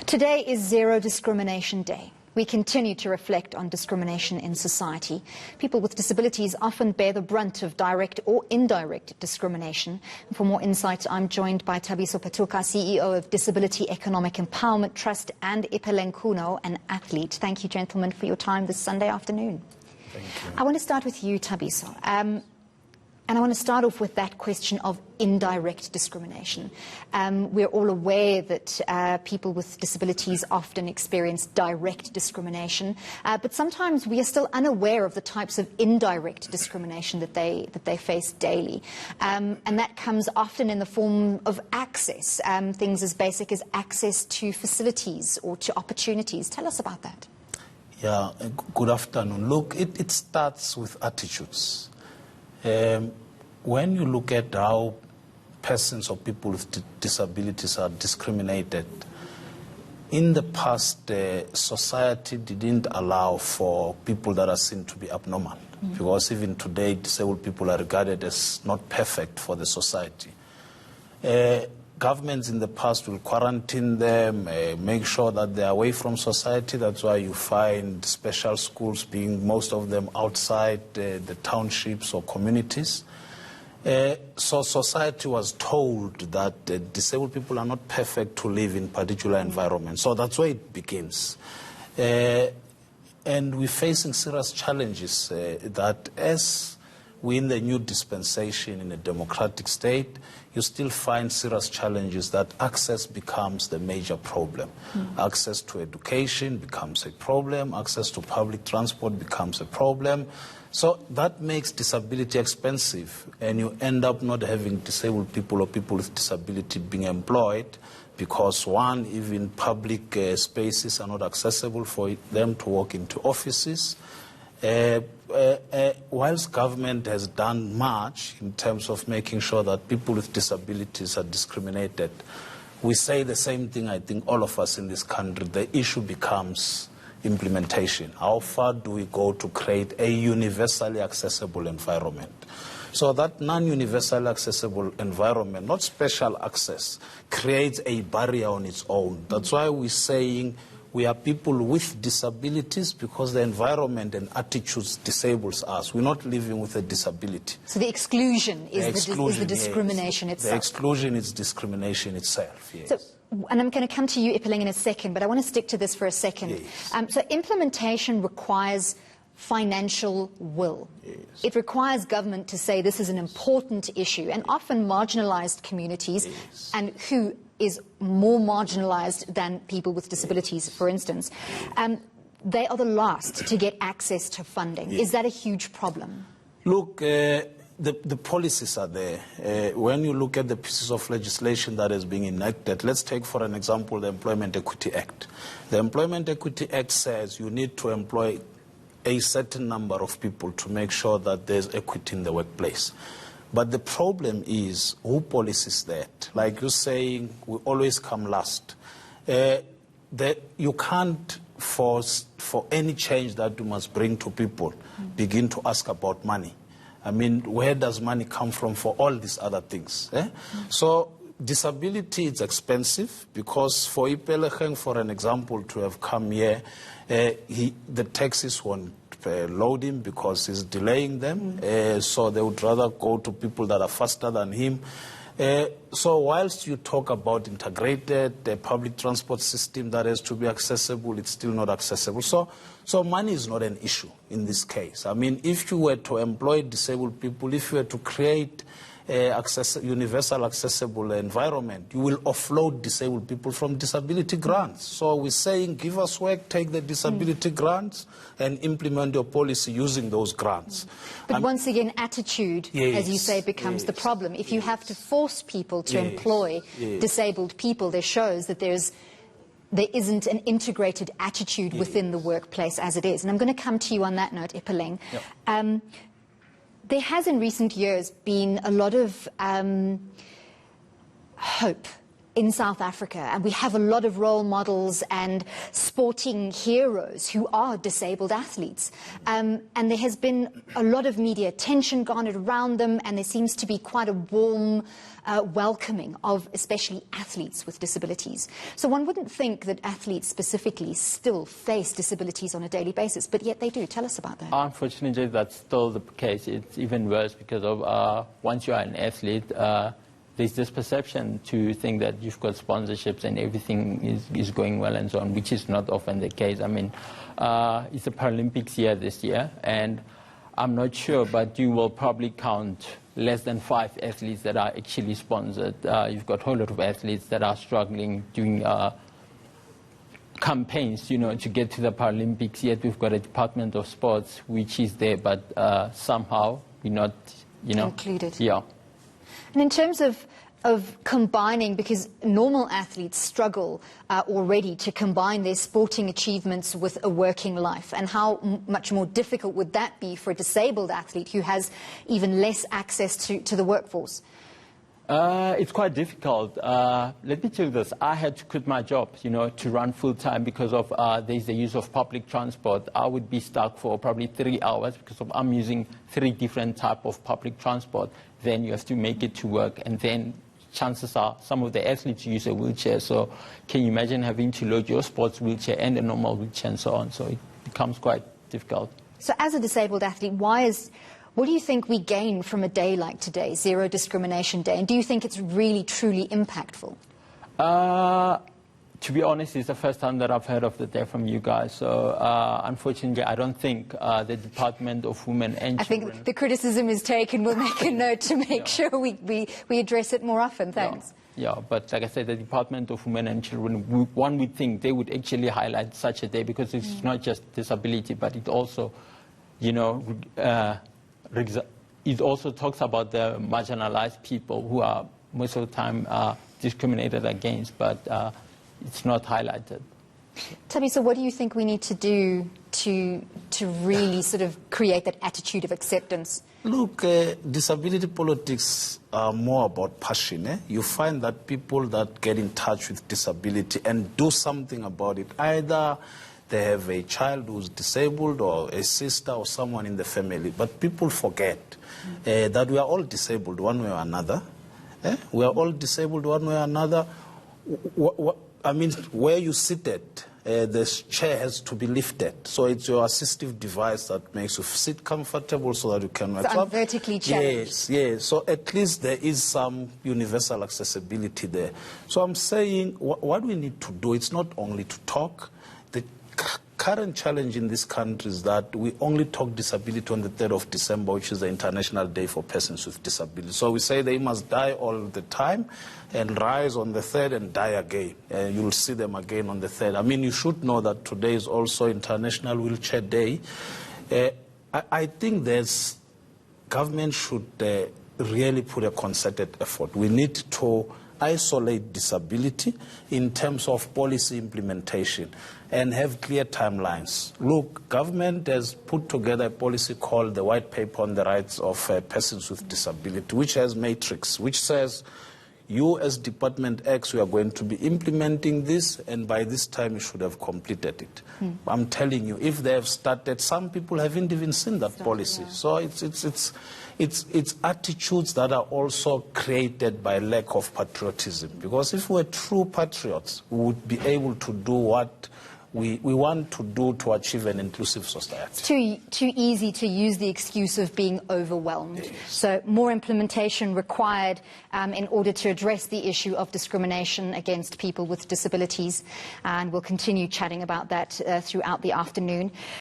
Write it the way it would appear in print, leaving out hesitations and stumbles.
Today is Zero Discrimination Day. We continue to reflect on discrimination in society. People with disabilities often bear the brunt of direct or indirect discrimination. And for more insight, I'm joined by Thabiso Phetuka, CEO of Disability Economic Empowerment Trust, and Ipeleng Khunou, an athlete. Thank you, gentlemen, for your time this Sunday afternoon. Thank you. I want to start with you, Thabiso. And I want to start off with that question of indirect discrimination. We're all aware that people with disabilities often experience direct discrimination, but sometimes we are still unaware of the types of indirect discrimination that they face daily. And that comes often in the form of access, things as basic as access to facilities or to opportunities. Tell us about that. Yeah, good afternoon. Look, it starts with attitudes. When you look at how persons or people with disabilities are discriminated, in the past, society didn't allow for people that are seen to be abnormal. Because even today, disabled people are regarded as not perfect for the society. Governments in the past will quarantine them, make sure that they're away from society. That's why you find special schools being, most of them, outside the townships or communities. So society was told that disabled people are not perfect to live in particular environments. So that's where it begins. And we're facing serious challenges that as we're in the new dispensation in a democratic state, you still find serious challenges that access becomes the major problem. Access to education becomes a problem. Access to public transport becomes a problem. So that makes disability expensive, and you end up not having disabled people or people with disability being employed because, one, even public spaces are not accessible for them to walk into offices. Whilst government has done much in terms of making sure that people with disabilities are discriminated, we say the same thing, I think, all of us in this country. The issue becomes implementation. How far do we go to create a universally accessible environment? So that non-universally accessible environment, not special access, creates a barrier on its own. That's why we're saying we are people with disabilities because the environment and attitudes disables us. We're not living with a disability. So the exclusion is the discrimination itself. The exclusion is discrimination itself, yes. So, and I'm going to come to you, Ipeleng, in a second, but I want to stick to this for a second. Yes. So implementation requires financial will. Yes. It requires government to say this is an important issue, and often marginalized communities, Yes. and who is more marginalized than people with disabilities, for instance, they are the last to get access to funding. Yes. Is that a huge problem? Look, the policies are there. When you look at the pieces of legislation that is being enacted, let's take for an example the Employment Equity Act. The Employment Equity Act says you need to employ a certain number of people to make sure that there's equity in the workplace. But the problem is who policies that? Like you're saying, we always come last. You can't force for any change that you must bring to people, begin to ask about money. I mean, where does money come from for all these other things? So disability is expensive because for Ipeleng, for an example, to have come here, the taxis won't load him because he's delaying them. So they would rather go to people that are faster than him. So whilst you talk about integrated public transport system that has to be accessible, it's still not accessible. So money is not an issue in this case. I mean, if you were to employ disabled people, if you were to create universal accessible environment, you will offload disabled people from disability grants. So we're saying give us work, take the disability grants and implement your policy using those grants. But once again, attitude, as you say, becomes the problem. If you have to force people to employ disabled people, there shows that there isn't an integrated attitude within the workplace as it is. And I'm going to come to you on that note, Ipeleng. There has in recent years been a lot of hope in South Africa, and we have a lot of role models and sporting heroes who are disabled athletes. And there has been a lot of media attention garnered around them, and there seems to be quite a warm welcoming of especially athletes with disabilities. So one wouldn't think that athletes specifically still face disabilities on a daily basis, but yet they do. Tell us about that. Unfortunately, that's still the case. It's even worse because of once you are an athlete, there's this perception to think that you've got sponsorships and everything is going well and so on, which is not often the case. I mean, it's the Paralympics year this year, and I'm not sure, but you will probably count less than 5 athletes that are actually sponsored. You've got a whole lot of athletes that are struggling doing campaigns, you know, to get to the Paralympics. Yet we've got a Department of Sports which is there, but somehow we're not, you know, included. Yeah. And in terms of combining, because normal athletes struggle already to combine their sporting achievements with a working life, and how much more difficult would that be for a disabled athlete who has even less access to the workforce? It's quite difficult. Let me tell you this. I had to quit my job, you know, to run full-time because of there's the use of public transport. I would be stuck for probably 3 hours because of I'm using 3 different types of public transport. Then you have to make it to work, and then chances are some of the athletes use a wheelchair. So can you imagine having to load your sports wheelchair and a normal wheelchair and so on? So it becomes quite difficult. So as a disabled athlete, what do you think we gain from a day like today, Zero Discrimination Day? And do you think it's really, truly impactful? To be honest, it's the first time that I've heard of the day from you guys. So unfortunately, I don't think the Department of Women and Children... I think the criticism is taken. We'll make a note to make sure we address it more often. Thanks. Yeah, but like I said, the Department of Women and Children, one would think they would actually highlight such a day because it's not just disability, but it also, you know, it also talks about the marginalized people who are most of the time discriminated against, but it's not highlighted. Thabiso, what do you think we need to do to really sort of create that attitude of acceptance? Look, disability politics are more about passion. You find that people that get in touch with disability and do something about it, either they have a child who's disabled or a sister or someone in the family, but people forget that we are all disabled one way or another. We are all disabled one way or another. I mean, where you seated, the chair has to be lifted. So it's your assistive device that makes you sit comfortable so that you can... So I'm vertically challenged. Yes, yes. So at least there is some universal accessibility there. So I'm saying what we need to do, it's not only to talk. The current challenge in this country is that we only talk disability on the 3rd of December, which is the International Day for Persons with Disabilities. So we say they must die all the time and rise on the 3rd and die again. You'll see them again on the 3rd. I mean, you should know that today is also International Wheelchair Day. I think government should really put a concerted effort. We need to isolate disability in terms of policy implementation and have clear timelines. Look, government has put together a policy called the White Paper on the Rights of Persons with Disability, which has matrix, which says you as Department X, we are going to be implementing this, and by this time you should have completed it. I'm telling you, if they have started, some people haven't even seen that policy. Yeah. So it's attitudes that are also created by lack of patriotism. Because if we're true patriots, we would be able to do what we want to do to achieve an inclusive society. It's too easy to use the excuse of being overwhelmed. Yes. So more implementation required in order to address the issue of discrimination against people with disabilities. And we'll continue chatting about that throughout the afternoon.